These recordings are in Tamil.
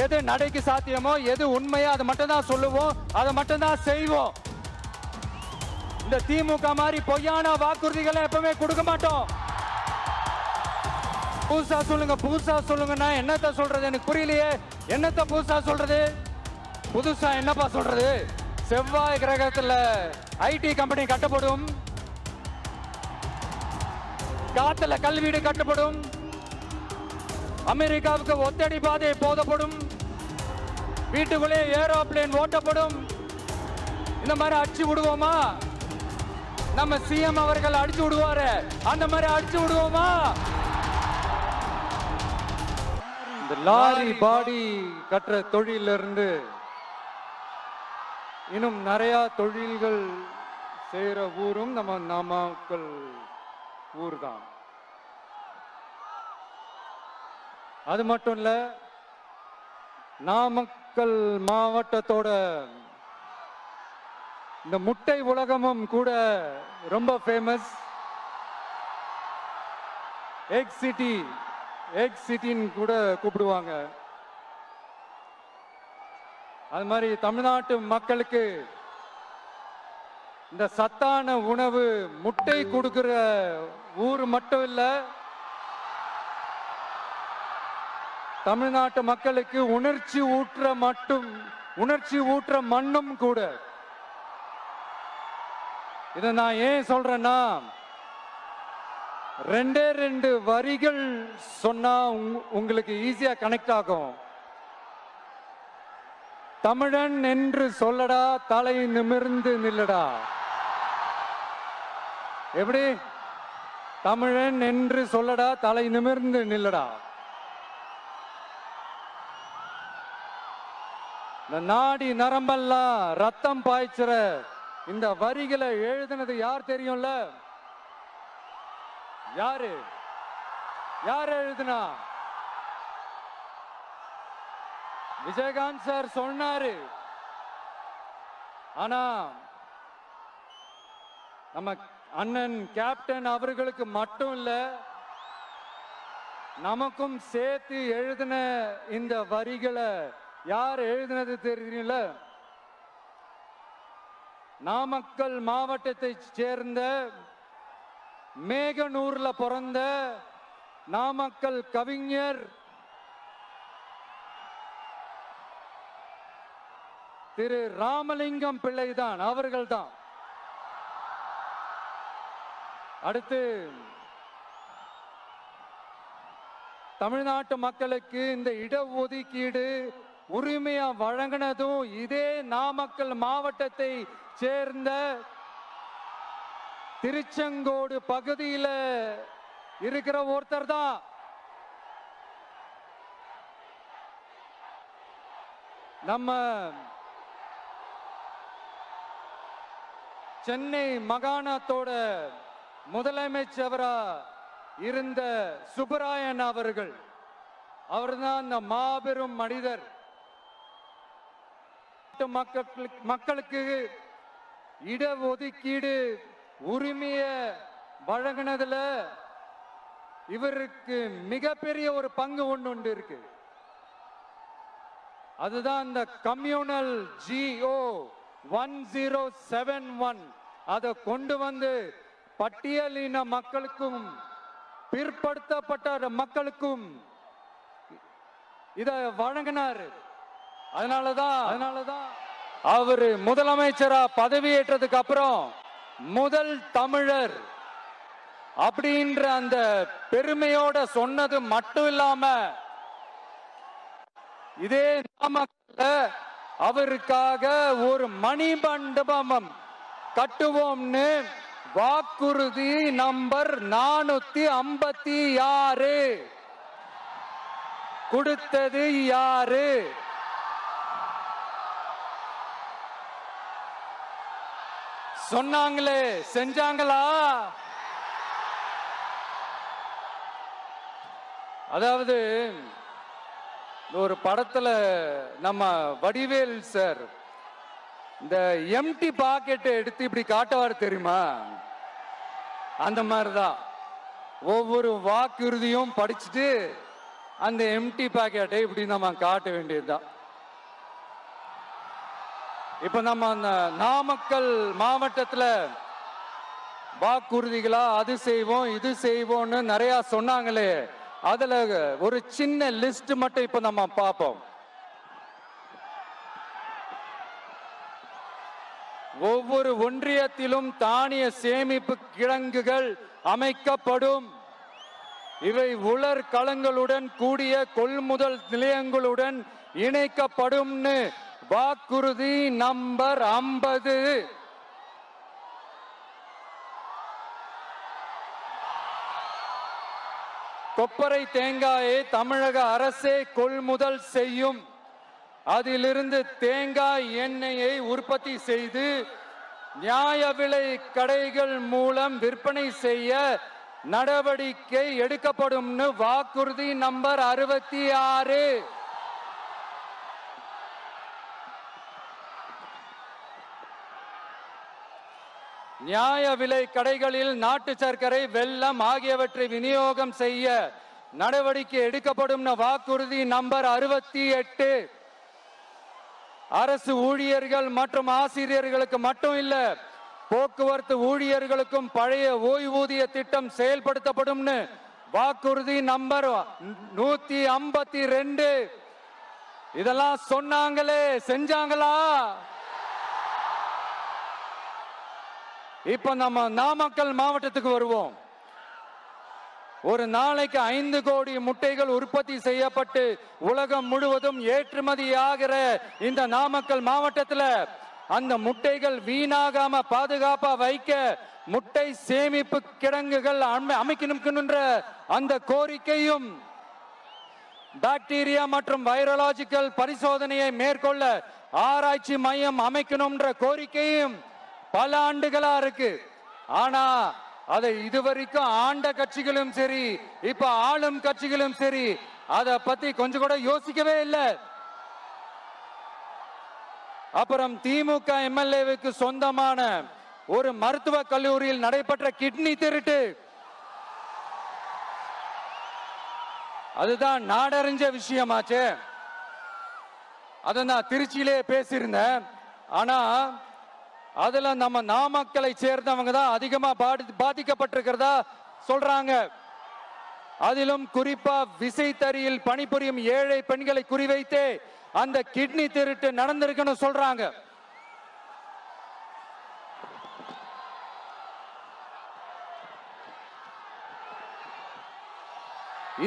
எது நடைக்கு சாத்தியமோ எது உண்மையோ அதை மட்டும் தான் சொல்லுவோம், அதை மட்டும் தான் செய்வோம். இந்த திமுக மாதிரி பொய்யான வாக்குறுதிகளை எப்பவுமே கொடுக்க மாட்டோம். புதுசா சொல்லுங்க, புதுசா சொல்லுங்கன்னா என்னத்த சொல்றது எனக்கு புரியலையே. என்னத்த புதுசா சொல்றது? புதுசா என்னப்பா சொல்றது? செவ்வாய் கிரகத்துல ஐடி கம்பெனி கட்டப்படும், காத்துல கல்வீடு கட்டப்படும், அமெரிக்காவுக்கு ஒத்தடி பாதை போதப்படும், வீட்டுக்குள்ளே ஏரோப்ளேன் ஓட்டப்படும். இந்த மாதிரி அடிச்சு விடுவோமா? நம்ம சிஎம் அவர்கள் அடிச்சு விடுவாரு, அந்த மாதிரி அடிச்சு விடுவோமா? இந்த லாரி பாடி கட்டுற தொழிலிருந்து இன்னும் நிறைய தொழில்கள் செய்யற ஊரும் நம்ம நாமக்கல் ஊர் தான். அது மட்டும் இல்ல, நாமக்கல் மாவட்டத்தோட இந்த முட்டை உலகமும் கூட ரொம்ப ஃபேமஸ். எக் சிட்டி, எக் சிட்டின்னு கூட கூப்பிடுவாங்க. அது மாதிரி தமிழ்நாட்டு மக்களுக்கு இந்த சத்தான உணவு முட்டை கொடுக்கிற ஊர் மட்டும் இல்ல, தமிழ்நாட்டு மக்களுக்கு உணர்ச்சி ஊற்ற மண்ணும் கூட. இதை நான் ஏன் சொல்றேன்னா, ரெண்டு வரிகள் சொன்னா உங்களுக்கு ஈஸியா கனெக்ட் ஆகும். தமிழன் என்று சொல்லடா, தலை நிமிர்ந்து நில்லடா. எப்படி? தமிழன் என்று சொல்லடா, தலை நிமிர்ந்து நில்லடா. இந்த நாடி நரம்பெல்லாம் ரத்தம் பாய்ச்சுற இந்த வரிகளை எழுதினது யார் தெரியும்ல? யாரு எழுதுனா? விஜயகாந்த் சார் சொன்னாரு. ஆனா நம்ம அண்ணன் கேப்டன் அவர்களுக்கு மட்டும் இல்ல, நமக்கும் சேர்த்து எழுதின இந்த வரிகளை யார் எழுதினது தெரியல? நாமக்கல் மாவட்டத்தை சேர்ந்த மேகனூர்ல பிறந்த நாமக்கல் கவிஞர் திரு ராமலிங்கம் பிள்ளைதான், அவர்கள்தான். அடுத்து தமிழ்நாட்டு மக்களுக்கு இந்த இடஒதுக்கீடு உரிமையா வழங்கினதும் இதே நாமக்கல் மாவட்டத்தை சேர்ந்த திருச்செங்கோடு பகுதியில் இருக்கிற ஒருத்தர் தான். நம்ம சென்னை மாகாணத்தோட முதலமைச்சரா இருந்த சுப்பராயன் அவர்கள், அவர்தான் அந்த மாபெரும் மனிதர். மக்களுக்கு இடஒதுக்கீடு உரிமைய வழங்கினதுல இவருக்கு மிகப்பெரிய ஒரு பங்கு ஒன்று இருக்கு. அதுதான் இந்த கம்யூனல் GO 1071 அதை கொண்டு வந்து பட்டியலின மக்களுக்கும் பிற்படுத்தப்பட்ட மக்களுக்கும் இத வழங்கினார். அதனாலதான் அவரு முதலமைச்சரா பதவியேற்றதுக்கு அப்புறம் முதல் தமிழர் அப்படின்ற அந்த பெருமையோட சொன்னது மட்டும் இல்லாம, இதே நாமக்கல்ல அவருக்காக ஒரு மணிமண்டபம் கட்டுவோம்னு வாக்குறுதி நம்பர் 456 கொடுத்தது யாரு? சொன்னாங்களே, செஞ்சாங்களா? அதாவது ஒரு படத்துல நம்ம வடிவேல் சார் இந்த எம்டி பாக்கெட்டை எடுத்து இப்படி காட்டுவார் தெரியுமா? அந்த மாதிரிதான் ஒவ்வொரு வாக்குறுதியும் படிச்சுட்டு அந்த எம்டி பாக்கெட்டை இப்படி நம்ம காட்ட வேண்டியதுதான். இப்ப நம்ம அந்த நாமக்கல் மாவட்டத்துல வாக்குறுதிகளா அது செய்வோம் இது செய்வோம்னு நிறைய சொன்னாங்களே, அதுல ஒரு சின்ன லிஸ்ட் மட்டும் இப்ப நம்ம பார்ப்போம். ஒவ்வொரு ஒன்றியத்திலும் தானிய சேமிப்பு கிடங்குகள் அமைக்கப்படும். இவை உலர் களங்களுடன் கூடிய கொள்முதல் நிலையங்களுடன் இணைக்கப்படும். வாக்குறுதி நம்பர் 50. கொப்பரை தேங்காயை தமிழக அரசே கொள்முதல் செய்யும். அதிலிருந்து தேங்காய் எண்ணெயை உற்பத்தி செய்து நியாய விலை கடைகள் மூலம் விற்பனை செய்ய நடவடிக்கை எடுக்கப்படும். வாக்குறுதி நம்பர் 66. நியாய விலை கடைகளில் நாட்டு சர்க்கரை வெல்லம் ஆகியவற்றை விநியோகம் செய்ய நடவடிக்கை எடுக்கப்படும். வாக்குறுதி நம்பர் 68. அரசு ஊழியர்கள் மற்றும் ஆசிரியர்களுக்கு மட்டும் இல்ல, போக்குவரத்து ஊழியர்களுக்கும் பழைய ஓய்வூதிய திட்டம் செயல்படுத்தப்படும். வாக்குறுதி நம்பர் 152. இதெல்லாம் சொன்னாங்களே, செஞ்சாங்களா? இப்ப நம்ம நாமக்கல் மாவட்டத்துக்கு வருவோம். ஒரு நாளைக்கு 5 கோடி முட்டைகள் உற்பத்தி செய்யப்பட்டு உலகம் முழுவதும் ஏற்றுமதி ஆகிற இந்த நாமக்கல் மாவட்டத்தில் அந்த முட்டைகள் வீணாகாம பாதுகாப்பா வைக்க முட்டை சேமிப்பு கிடங்குகள் அமைக்கணும். அந்த கோரிக்கையும் பாக்டீரியா மற்றும் வைரலாஜிக்கல் பரிசோதனையை மேற்கொள்ள ஆராய்ச்சி மையம் அமைக்கணும்ன்ற கோரிக்கையும் பல ஆண்டுகளா இருக்கு. ஆனா அதை இதுவரைக்கும் ஆண்ட கட்சிகளும் சரி, இப்ப ஆளும் கட்சிகளும் சரி, அதை பத்தி கொஞ்சம் கூட யோசிக்கவே இல்லை. அப்புறம் திமுக எம்எல்ஏவுக்கு சொந்தமான ஒரு மருத்துவ கல்லூரியில் நடைபெற்ற கிட்னி திருட்டு, அதுதான் நாடறிஞ்ச விஷயமாச்சு. அதை நான் திருச்சியிலே பேசியிருந்தேன். ஆனா அதுல நம்ம நாமக்கலை சேர்ந்தவங்க தான் அதிகமா பாதிக்கப்பட்டிருக்கிறதா சொல்றாங்க. அதிலும் குறிப்பா விசைத்தறியில் பணிபுரியும் ஏழை பெண்களை குறிவைத்து அந்த கிட்னி திருட்டு நடந்திருக்குன்னு சொல்றாங்க.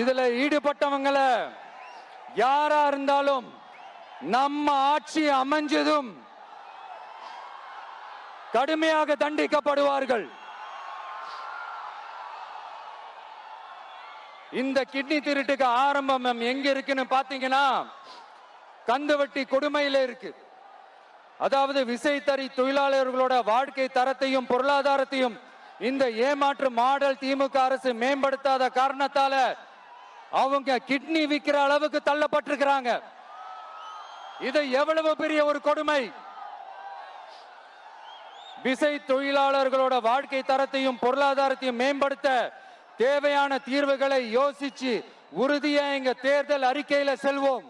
இதுல ஈடுபட்டவங்களை யாரா இருந்தாலும் நம்ம ஆட்சி அமைஞ்சதும் கடுமையாக தண்டிக்கப்படுவார்கள். இந்த கிட்னி திருட்டுக்கு ஆரம்பம் எங்க இருக்குன்னு பாத்தீங்கன்னா கந்துவட்டி கொடுமையில இருக்கு. அதாவது விசைத்தறி தொழிலாளர்களோட வாழ்க்கை தரத்தையும் பொருளாதாரத்தையும் இந்த ஏமாற்று மாடல் திமுக அரசு மேம்படுத்தாத காரணத்தால அவங்க கிட்னி விற்கிற அளவுக்கு தள்ளப்பட்டிருக்கிறாங்க. இது எவ்வளவு பெரிய ஒரு கொடுமை! விசை தொழிலாளர்களோட வாழ்க்கை தரத்தையும் பொருளாதாரத்தையும் மேம்படுத்த தேவையான தீர்வுகளை யோசிச்சு உறுதியா எங்க தேர்தல் அறிக்கையில சொல்வோம்.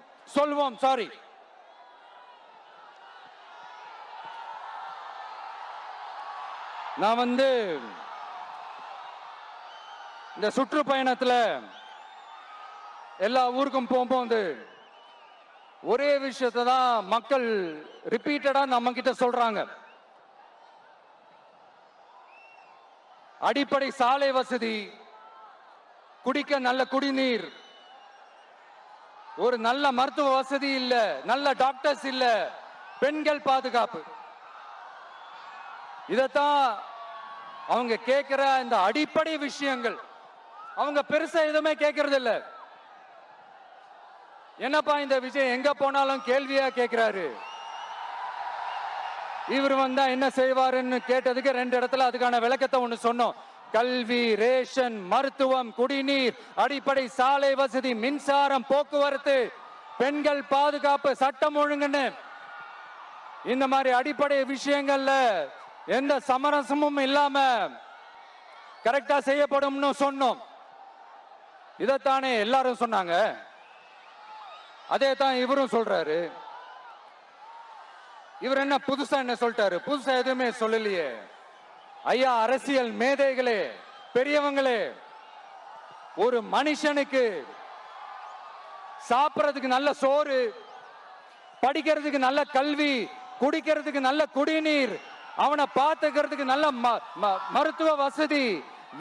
நான் இந்த சுற்றுப்பயணத்துல எல்லா ஊருக்கும் போகும்போது ஒரே விஷயத்தை தான் மக்கள் ரிப்பீட்டடா நம்ம கிட்ட சொல்றாங்க. அடிப்படை சாலை வசதி, குடிக்க நல்ல குடிநீர், ஒரு நல்ல மருத்துவ வசதி இல்ல, நல்ல டாக்டர்ஸ் இல்ல, பெண்கள் பாதுகாப்பு. இதத்தான் அவங்க கேட்கிற இந்த அடிப்படை விஷயங்கள். அவங்க பெருசா எதுவுமே கேட்கறது இல்ல. என்னப்பா இந்த விஜய் எங்க போனாலும் கேள்வியா கேட்கிறாரு, இவர் வந்தா என்ன செய்வாருன்னு கேட்டதுக்கு 2 இடத்துல அதுக்கான விளக்கத்தை ஒண்ணு சொன்னோம். கல்வி, ரேஷன், மருத்துவம், குடிநீர், அடிப்படை சாலை வசதி, மின்சாரம், போக்குவரத்து, பெண்கள் பாதுகாப்பு, சட்டம் ஒழுங்குன்னு இந்த மாதிரி அடிப்படை விஷயங்கள்ல எந்த சமரசமும் இல்லாம கரெக்டா செய்யப்படும் சொன்னோம். இதைத்தானே எல்லாரும் சொன்னாங்க. அதே தான் இவரும் சொல்றாரு. இவர் என்ன புதுசா என்ன சொல்லிட்டாரு? புதுசா எதுவுமே சொல்லலையே. ஐயா, அரசியல் மேதைகளே, பெரியவங்களே, ஒரு மனுஷனுக்கு சாப்பிடறதுக்கு நல்ல சோறு, படிக்கிறதுக்கு நல்ல கல்வி, குடிக்கிறதுக்கு நல்ல குடிநீர், அவனை பார்த்துக்கிறதுக்கு நல்ல மருத்துவ வசதி,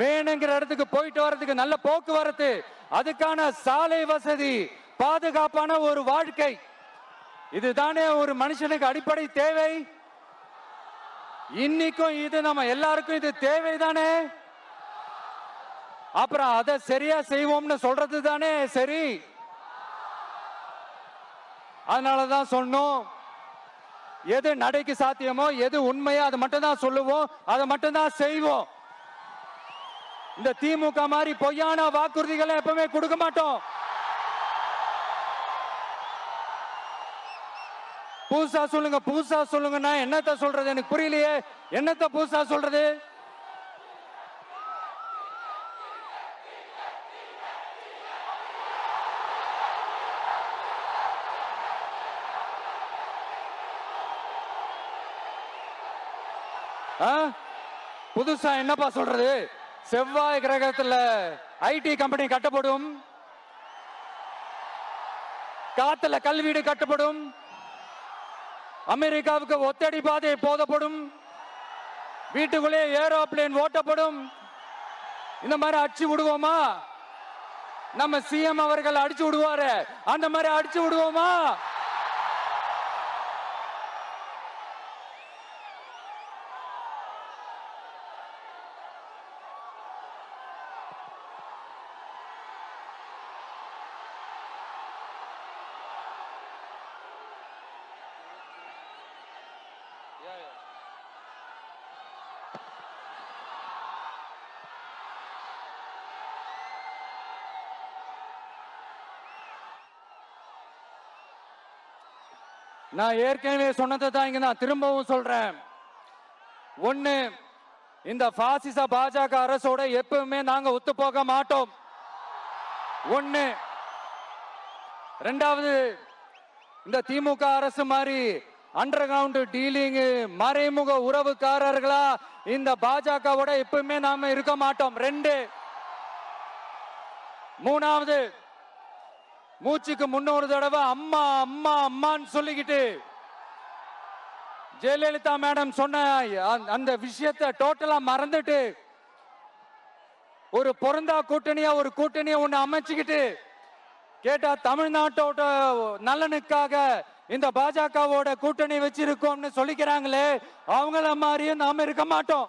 வேணுங்கிற இடத்துக்கு போயிட்டு வர்றதுக்கு நல்ல போக்குவரத்து, அதுக்கான சாலை வசதி, பாதுகாப்பான ஒரு வாழ்க்கை, இதுதானே ஒரு மனுஷனுக்கு அடிப்படை தேவை. இன்னைக்கும் இது நம்ம எல்லாருக்கும் இது தேவைதானே. அப்புறம் அதை சரியா செய்வோம்னு சொல்றது தானே சரி. அதனாலதான் சொன்னோம், எது நடைக்கு சாத்தியமோ, எது உண்மையோ அதை மட்டும் தான் சொல்லுவோம், அதை மட்டும் தான் செய்வோம். இந்த திமுக மாதிரி பொய்யான வாக்குறுதிகளை எப்பவுமே கொடுக்க மாட்டோம். புதுசா சொல்லுங்க, புதுசா சொல்லுங்கன்னா என்னத்த சொல்றது? எனக்கு புரியலையே. என்னத்த புதுசா சொல்றது? புதுசா என்னப்பா சொல்றது? செவ்வாய் கிரகத்துல ஐடி கம்பெனி கட்டப்படும், காத்துல கல்வீடு கட்டப்படும், அமெரிக்காவுக்கு ஒத்தடி பாதை போதப்படும், வீட்டுக்குள்ளே ஏரோப்ளேன் ஓட்டப்படும். இந்த மாதிரி அடிச்சு விடுவோமா? நம்ம சிஎம் அவர்கள் அடிச்சு விடுவாரு, அந்த மாதிரி அடிச்சு விடுவோமா? நான் ஏற்கனவே சொன்னதை தான் இங்க நான் திரும்பவும் சொல்றேன். ஒண்ணு, இந்த பாசிச பாஜக அரசோட எப்பவுமே நாங்க ஒத்து போக மாட்டோம். ஒண்ணு. ரெண்டாவது, இந்த திமுக அரசு மாதிரி அண்டர் கிரவுண்ட் டீலிங், மறைமுக உறவுக்காரர்களா இந்த பாஜகவோட எப்பவுமே நாம இருக்க மாட்டோம். ரெண்டு. மூணாவது, மூச்சுக்கு முன்னொரு தடவை அம்மா அம்மா அம்மான்னு சொல்லிக்கிட்டு ஜெயலலிதா மேடம் சொன்ன அந்த விஷயத்தை டோட்டலா மறந்துட்டு ஒரு பொருந்தா கூட்டணியா ஒரு கூட்டணியை ஒண்ணு அமைச்சுக்கிட்டு கேட்டா தமிழ்நாட்டோட நலனுக்காக இந்த பாஜகவோட கூட்டணி வச்சிருக்கோம்னு சொல்லிக்கிறாங்களே, அவங்கள மாதிரியும் நாம இருக்க மாட்டோம்.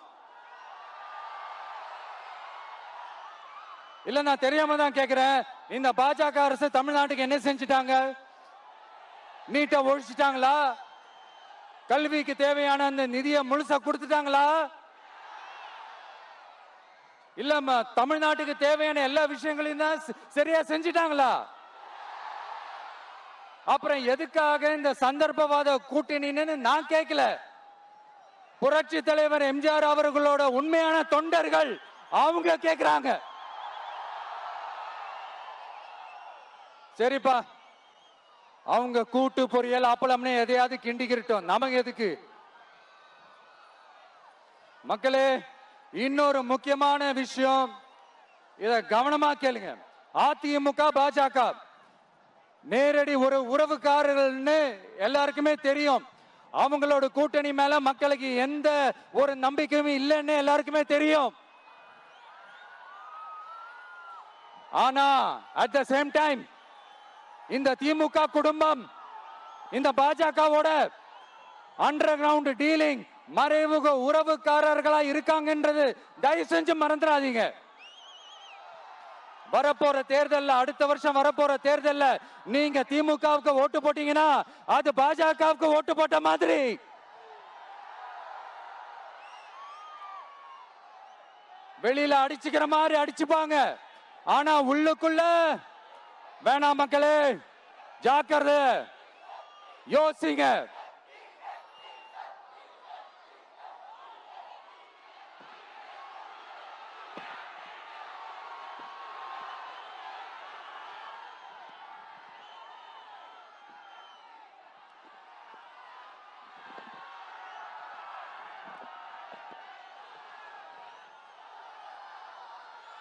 இல்ல, நான் தெரியாம தான் கேக்குறேன். இந்த பாஜக அரசு தமிழ்நாட்டுக்கு என்ன செஞ்சிட்டாங்க? நீட்டை ஒழிச்சிட்டாங்களா? கல்விக்கு தேவையான அந்த நிதியை முழுசா கொடுத்துட்டாங்களா? இல்ல தமிழ்நாட்டுக்கு தேவையான எல்லா விஷயங்களையும் தான் சரியா செஞ்சிட்டாங்களா? அப்புறம் எதுக்காக இந்த சந்தர்ப்பவாத கூட்டணின்னு நான் கேட்கல. புரட்சி தலைவர் எம்ஜிஆர் அவர்களோட உண்மையான தொண்டர்கள் அவங்க கேக்குறாங்க. சரிப்பா, அவங்க கூட்டு பொரியல் அப்பளம்னு எதையாவது கிண்டிக்கிட்டோம், நமக்கு எதுக்கு? மக்களே, இன்னொரு முக்கியமான விஷயம், இத கவனமா கேளுங்க. அதிமுக பாஜக நேரடி ஒரு உறவுக்காரர்கள்னு எல்லாருக்குமே தெரியும். அவங்களோட கூட்டணி மேல மக்களுக்கு எந்த ஒரு நம்பிக்கையும் இல்லைன்னு எல்லாருக்குமே தெரியும். ஆனா அட் த சேம் டைம் இந்த திமுக குடும்பம் இந்த பாஜகவோட அண்டர் கிரவுண்ட் டீலிங், மறைமுக உறவுக்காரர்களா இருக்காங்கன்றது தயவு செஞ்சு மறந்துடாதீங்க. வரப்போற தேர்தல், அடுத்த வருஷம் வரப்போற தேர்தல் நீங்க திமுகவுக்கு ஓட்டு போட்டீங்கன்னா அது பாஜகவுக்கு ஓட்டு போட்ட மாதிரி. வெளியில அடிச்சுக்கிற மாதிரி அடிச்சுப்பாங்க, ஆனா உள்ளுக்குள்ள வேணாம். மக்களே, ஜாக்கிரதை, யோசிங்க.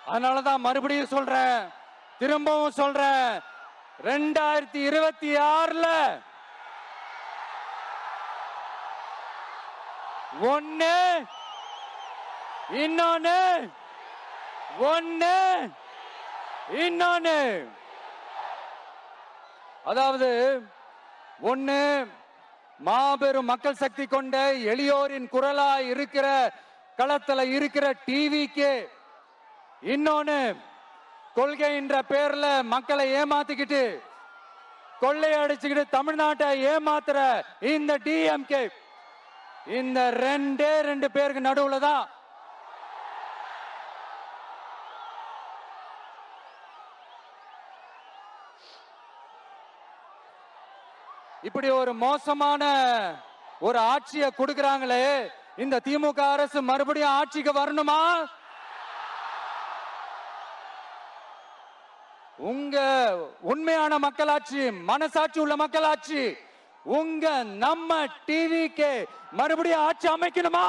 அதனாலதான் மறுபடியும் சொல்றேன், திரும்பவும் சொல்றேன், 2026ல ஒண்ணு இன்னொன்னு ஒண்ணு இன்னொன்னு, அதாவது ஒண்ணு மாபெரும் மக்கள் சக்தி கொண்ட எளியோரின் குரலா இருக்கிற களத்துல இருக்கிற டிவிக்கு, இன்னொன்னு கொள்கைன்ற பேர்ல மக்களை ஏமாத்திக்கிட்டு கொள்ளையடிச்சுக்கிட்டு தமிழ்நாட்டை ஏமாத்துற இந்த டிஎம்கே, இந்த ரெண்டு பேருக்கு நடுவுல தான் இப்படி ஒரு மோசமான ஒரு ஆட்சியை கொடுக்கறாங்களே. இந்த திமுக அரசு மறுபடியும் ஆட்சிக்கு வரணுமா? உங்க உண்மையான மக்களாட்சி, மனசாட்சி உள்ள மக்களாட்சி, உங்க நம்ம டிவிக்கு மறுபடியும் ஆட்சி அமைக்கணுமா?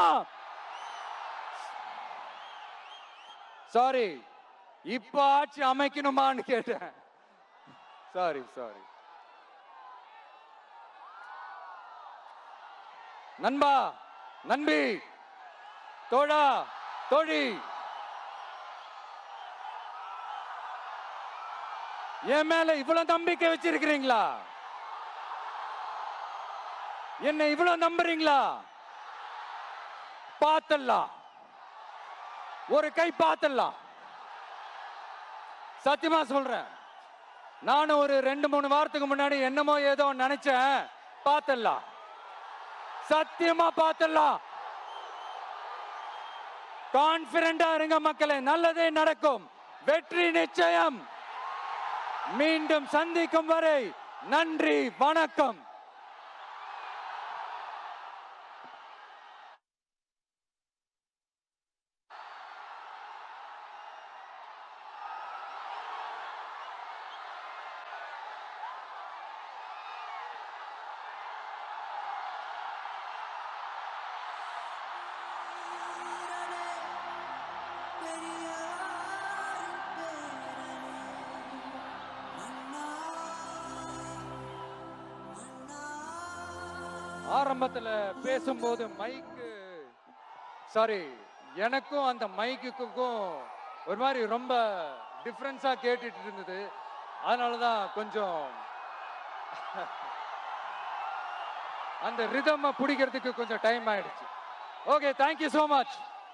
சாரி, இப்ப ஆட்சி அமைக்கணுமான்னு கேட்டேன். சாரி. நண்பா, நண்பி, தோழா, தோழி, என் மேல இவ்வளவு நம்பிக்கை வச்சிருக்கிறீங்களா? என்ன இவ்வளவு நம்புறீங்களா? பார்த்தலாம், ஒரு கை பார்த்தலாம். சத்தியமா சொல்றேன், நானும் ஒரு 2-3 வாரத்துக்கு முன்னாடி என்னமோ ஏதோ நினைச்சேன். பார்த்தலாம், சத்தியமா பார்த்தலாம். கான்பிடண்டா இருங்க மக்களே, நல்லதே நடக்கும், வெற்றி நிச்சயம். மீண்டும் சந்திக்கும் வரை நன்றி, வணக்கம். ஆரம்பத்துல பேசும்போது மைக்கு, சாரி, எனக்கும் அந்த மைக்குக்கும் ஒரு மாதிரி ரொம்ப டிஃபரன்ஸா கேட்டுட்டு இருந்தது. அதனாலதான் கொஞ்சம் அந்த ரிதம் பிடிக்கிறதுக்கு கொஞ்சம் டைம் ஆயிடுச்சு. Okay, thank you so much.